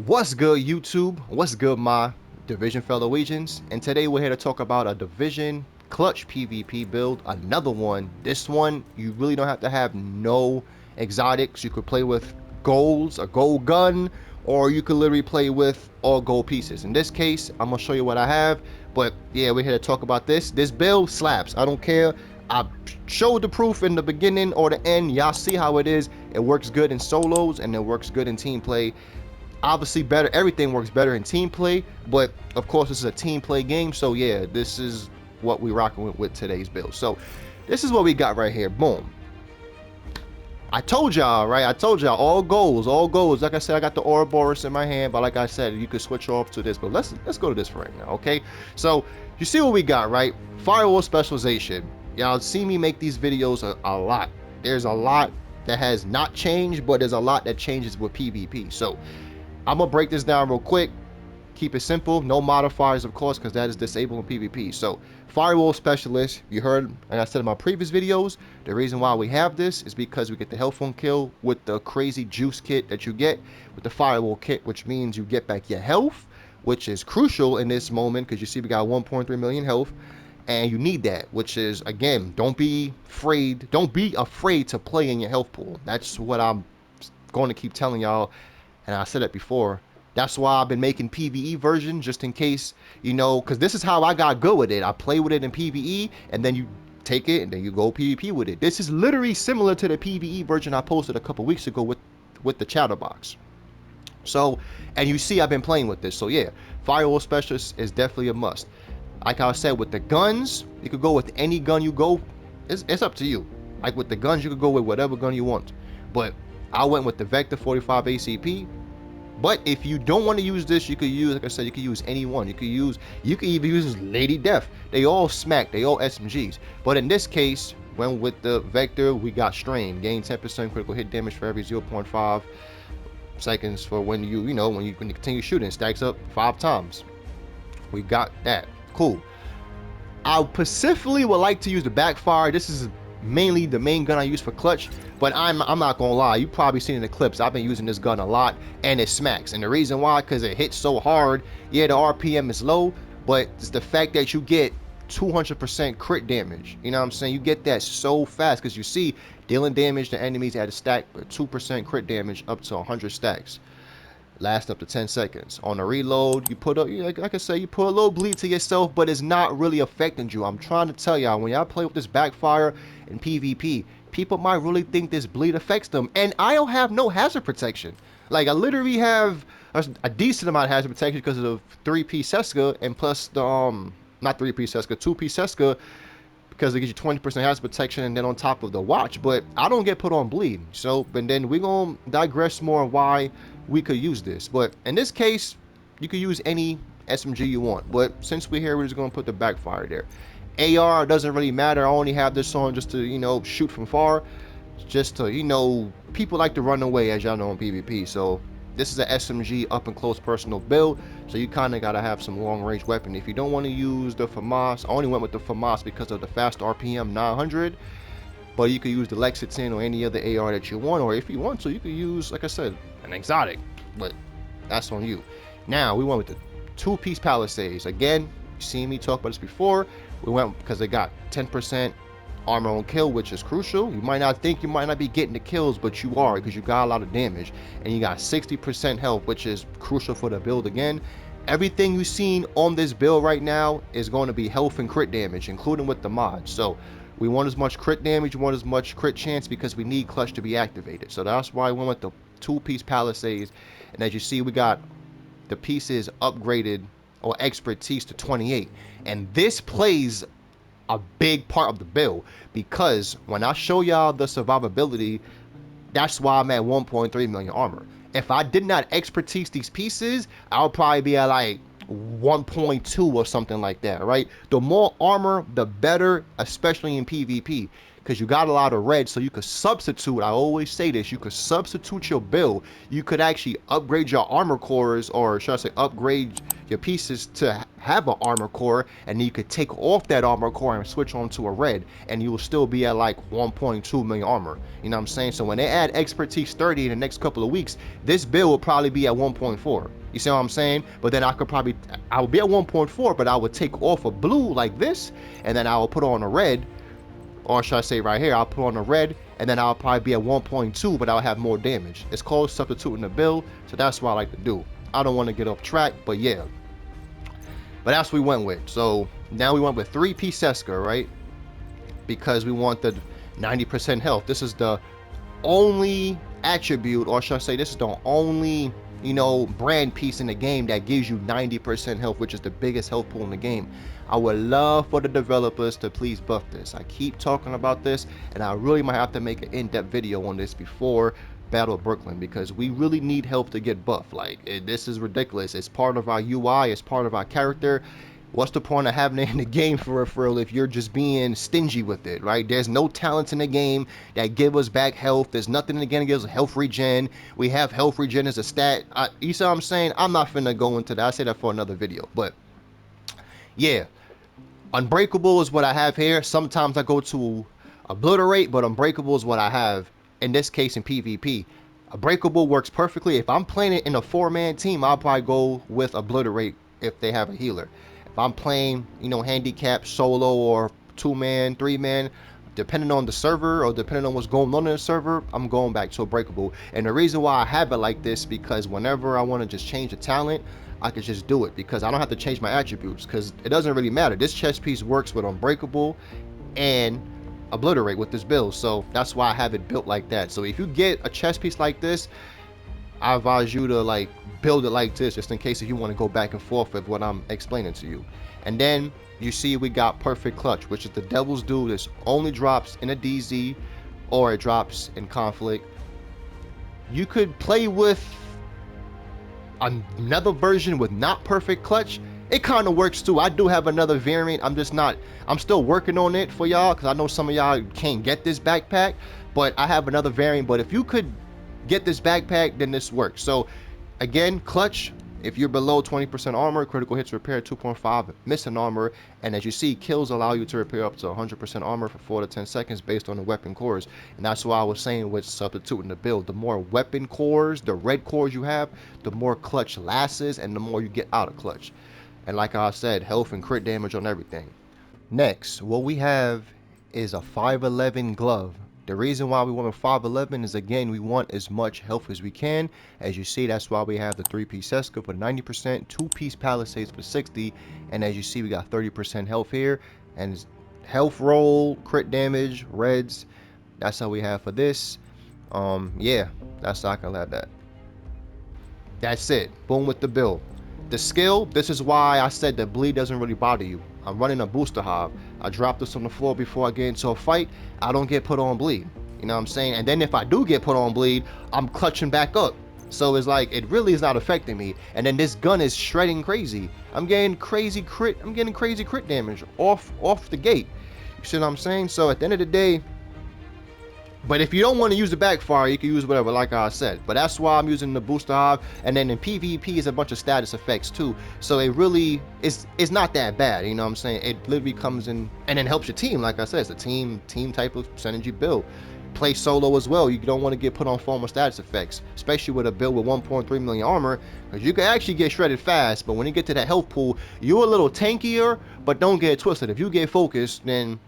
What's good, YouTube? What's good, my Division fellow agents? And today we're here to talk about a Division clutch PvP build, another one. This one, you really don't have to have no exotics. You could play with golds, a gold gun, or you could literally play with all gold pieces. In this case, I'm gonna show you what I have, but yeah, we're here to talk about this. This build slaps. I don't care. I showed the proof in the beginning or the end. Y'all see how it is. It works good in solos and it works good in team play. Obviously better, everything works better in team play, but of course this is a team play game, so yeah, this is what we rocking with today's build. So this is what we got right here. Boom. I told y'all, right? I told y'all all goals. Like I said, I got the Ouroboros in my hand, but like I said, you could switch off to this, but let's go to this for right now. Okay, so you see what we got, right? Firewall specialization. Y'all see me make these videos a lot. There's a lot that has not changed, but there's a lot that changes with PvP. So I'm gonna break this down real quick, keep it simple, no modifiers of course, because that is disabled in PvP. So firewall specialist, you heard, like I said in my previous videos, the reason why we have this is because we get the health on kill with the crazy juice kit that you get with the firewall kit, which means you get back your health, which is crucial in this moment because you see we got 1.3 million health, and you need that, which is, again, don't be afraid to play in your health pool. That's what I'm going to keep telling y'all. And I said it before, that's why I've been making PvE version, just in case, you know, because this is how I got good with it. I play with it in PvE, and then you take it, and then you go PvP with it. This is literally similar to the PvE version I posted a couple weeks ago with the chatterbox. So, and you see I've been playing with this. So yeah, firewall specialist is definitely a must. Like I said, with the guns, you could go with any gun you go. It's up to you. Like with the guns, you could go with whatever gun you want. But I went with the Vector 45 ACP. But if you don't want to use this, you could use, like I said, you could use any one. You could even use Lady Death. They all smack, they all SMGs. But in this case, when with the Vector, we got Strain. Gain 10% critical hit damage for every 0.5 seconds for when you continue shooting. Stacks up 5 times. We got that. Cool. I specifically would like to use the backfire. This is mainly the main gun I use for clutch, but I'm not gonna lie, you probably seen in the clips I've been using this gun a lot, and it smacks. And the reason why, because it hits so hard. Yeah, the RPM is low, but it's the fact that you get 200% crit damage. You know what I'm saying? You get that so fast, because you see dealing damage to enemies at a stack, but 2% crit damage up to 100 stacks. Last up to 10 seconds. On a reload, you put up, like I say, you put a little bleed to yourself, but it's not really affecting you. I'm trying to tell y'all, when y'all play with this backfire in PvP, people might really think this bleed affects them. And I don't have no hazard protection. Like, I literally have a decent amount of hazard protection because of the 3-piece Seska, and plus the, not 3-piece Seska, 2-piece Seska, because it gives you 20% hazard protection, and then on top of the watch. But I don't get put on bleed. So, and then we're going to digress more on why we could use this. But in this case, you could use any SMG you want. But since we're here, we're just going to put the backfire there. AR doesn't really matter. I only have this on just to, you know, shoot from far. Just to, you know, people like to run away, as y'all know, in PvP. So this is an SMG up and close personal build. So you kind of got to have some long range weapon. If you don't want to use the FAMAS, I only went with the FAMAS because of the fast RPM 900. But you could use the Lexington or any other AR that you want. Or if you want to, you could use, like I said, an exotic. But that's on you. Now, we went with the 2-piece Palisades. Again, you've seen me talk about this before. We went because they got 10% armor on kill, which is crucial. You might not think you might not be getting the kills, but you are, because you got a lot of damage. And you got 60% health, which is crucial for the build again. Everything you've seen on this build right now is going to be health and crit damage, including with the mods. So we want as much crit damage, we want as much crit chance, because we need clutch to be activated. So that's why I went with the 2-piece Palisades. And as you see, we got the pieces upgraded, or expertise, to 28. And this plays a big part of the build, because when I show y'all the survivability, that's why I'm at 1.3 million armor. If I did not expertise these pieces, I'll probably be at like 1.2 or something like that, right? The more armor, the better, especially in PvP, because you got a lot of red, so you could substitute. I always say this, you could substitute your build. You could actually upgrade your armor cores, or should I say upgrade your pieces to have an armor core, and then you could take off that armor core and switch on to a red, and you will still be at like 1.2 million armor. You know what I'm saying? So when they add expertise 30 in the next couple of weeks, this build will probably be at 1.4. You see what I'm saying? But then I would be at 1.4, but I would take off a blue like this, and then I will put on a red, or should I say right here, I'll put on a red, and then I'll probably be at 1.2, but I'll have more damage. It's called substituting the build, so that's what I like to do. I don't want to get off track, but yeah. But that's what we went with. So now we went with 3-piece Seska, right? Because we want the 90% health. This is the only attribute, or should I say this is the only, you know, brand piece in the game that gives you 90% health, which is the biggest health pool in the game. I would love for the developers to please buff this. I keep talking about this, and I really might have to make an in-depth video on this before Battle of Brooklyn, because we really need health to get buffed. Like, this is ridiculous. It's part of our UI, it's part of our character. What's the point of having it in the game for real if you're just being stingy with it, right? There's no talents in the game that give us back health. There's nothing in the game that gives us health regen. We have health regen as a stat. You see what I'm saying? I'm not finna go into that. I say that for another video. But yeah, Unbreakable is what I have here. Sometimes I go to Obliterate, but Unbreakable is what I have in this case in PvP. Unbreakable works perfectly. If I'm playing it in a 4-man team, I'll probably go with Obliterate if they have a healer. If I'm playing, you know, handicap, solo, or 2-man, 3-man, depending on the server or depending on what's going on in the server, I'm going back to Unbreakable. And the reason why I have it like this, because whenever I want to just change a talent, I could just do it, because I don't have to change my attributes, because it doesn't really matter. This chest piece works with Unbreakable and Obliterate with this build, so that's why I have it built like that. So if you get a chest piece like this, I advise you to like build it like this, just in case if you want to go back and forth with what I'm explaining to you. And then you see we got Perfect Clutch, which is the Devil's Due. This only drops in a DZ, or it drops in Conflict. You could play with another version with not Perfect Clutch. It kind of works too. I do have another variant. I'm still working on it for y'all, because I know some of y'all can't get this backpack, but I have another variant. But if you could get this backpack, then this works. So again, Clutch, if you're below 20% armor, critical hits repair 2.5 missing armor, and as you see, kills allow you to repair up to 100% armor for 4 to 10 seconds based on the weapon cores. And that's why I was saying with substituting the build, the more weapon cores, the red cores you have, the more Clutch lasts, and the more you get out of Clutch. And like I said, health and crit damage on everything. Next, what we have is a 511 glove. The reason why we want a 511 is, again, we want as much health as we can. As you see, that's why we have the 3-piece Seska for 90%, 2-piece Palisades for 60, and as you see, we got 30% health here, and health roll, crit damage, reds. That's how we have for this. Yeah, that's how I can have that. That's it. Boom with the build. The skill, this is why I said that bleed doesn't really bother you. I'm running a booster hob. I drop this on the floor before I get into a fight. I don't get put on bleed. You know what I'm saying? And then if I do get put on bleed, I'm clutching back up. So it's like, it really is not affecting me. And then this gun is shredding crazy. I'm getting crazy crit damage off the gate. You see what I'm saying? So at the end of the day, but if you don't want to use the backfire, you can use whatever, like I said. But that's why I'm using the booster hob. And then in PvP is a bunch of status effects too. So it really it's not that bad, you know what I'm saying? It literally comes in and then helps your team. Like I said, it's a team type of synergy build. Play solo as well. You don't want to get put on formal status effects, especially with a build with 1.3 million armor, because you can actually get shredded fast. But when you get to that health pool, you're a little tankier, but don't get it twisted. If you get focused, then,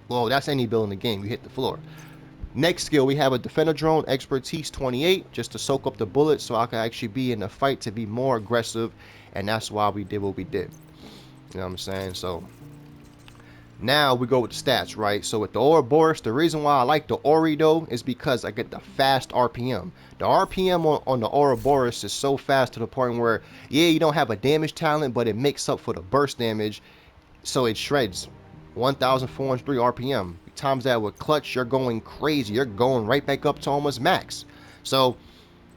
well, that's any build in the game. You hit the floor. Next skill, we have a Defender Drone, Expertise 28, just to soak up the bullets so I can actually be in the fight to be more aggressive, and that's why we did what we did. You know what I'm saying? So now we go with the stats, right? So with the Ouroboros, the reason why I like the Ori though is because I get the fast RPM. The RPM on the Ouroboros is so fast to the point where, yeah, you don't have a damage talent, but it makes up for the burst damage, so it shreds 1,403 RPM. Times that with Clutch, you're going crazy. You're going right back up to almost max. So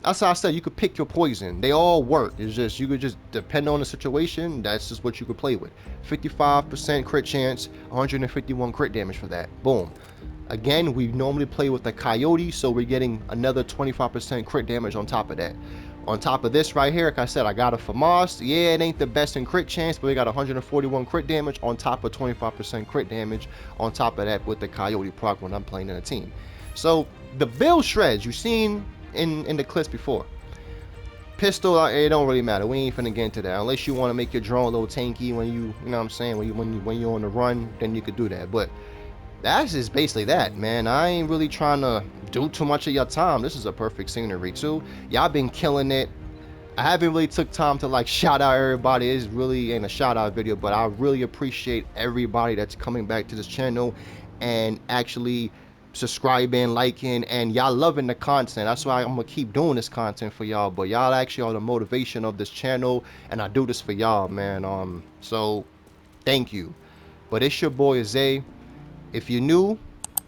that's how I said you could pick your poison. They all work. It's just, you could just depend on the situation. That's just what you could play with. 55% crit chance, 151 crit damage for that. Boom. Again, we normally play with the Coyote, so we're getting another 25% crit damage on top of that. On top of this right here, like I said, I got a FAMAS. Yeah, it ain't the best in crit chance, but we got 141 crit damage on top of 25% crit damage on top of that with the Coyote proc when I'm playing in a team. So the build shreds you've seen in the clips before. Pistol, it don't really matter. We ain't finna get into that unless you want to make your drone a little tanky when you know what I'm saying, when you're on the run, then you could do that. But that's just basically that, man. I ain't really trying to do too much of your time. This is a perfect scenery too. Y'all been killing it. I haven't really took time to like shout out everybody. It's really ain't a shout out video, but I really appreciate everybody that's coming back to this channel and actually subscribing, liking, and y'all loving the content. That's why I'm gonna keep doing this content for y'all. But y'all actually are the motivation of this channel, and I do this for y'all, man. So thank you. But it's your boy Zay. If you're new,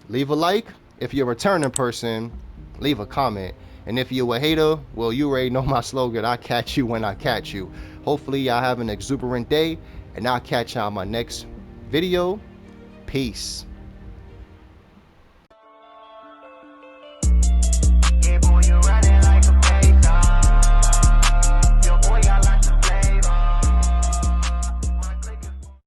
leave a like. If you're a returning person, leave a comment. And if you're a hater, well, you already know my slogan. I catch you when I catch you. Hopefully y'all have an exuberant day, and I'll catch y'all on my next video. Peace.